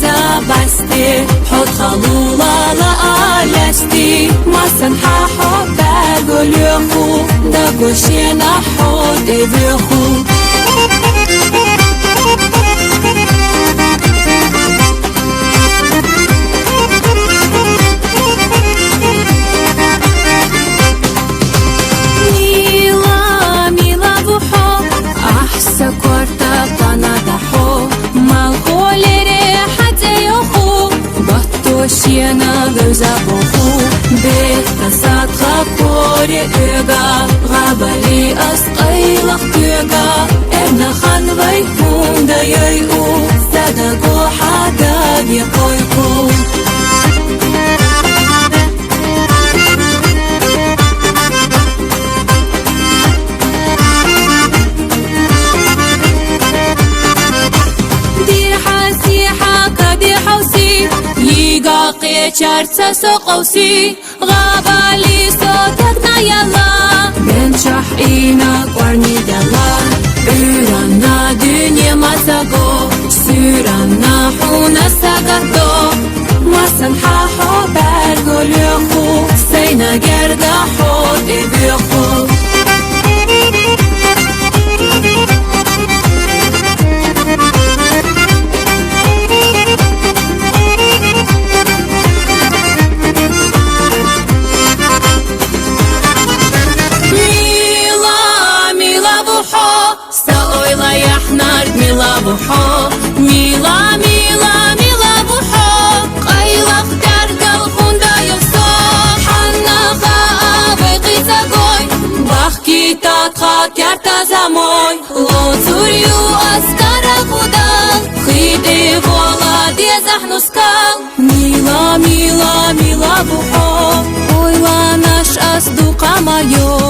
بستی حد خلولا لا آلستی ماسن حاحو بگلیخو دا گوشینا حد ایویخو Шена гүза буху бетта сатха коре öga габали асқайлах тюга эрна ханвай хунда яйу садаго хадаги койку چارت سقوسی غابالی صوتك نيلا من شحينا قرني دلا ürana dünya masago sürana huna sagato masan haho bergolyoku seyna gerda hod ebyoku Мила, мила, мила бухо Қайлақ дәргіл хунда юсо Ханнаға абайқи загой Бақ китатқа тярта замой Лоцурю аскара худал Хиди вола дезах нускал Мила, мила, мила бухо Ойланаш аз дуқа майо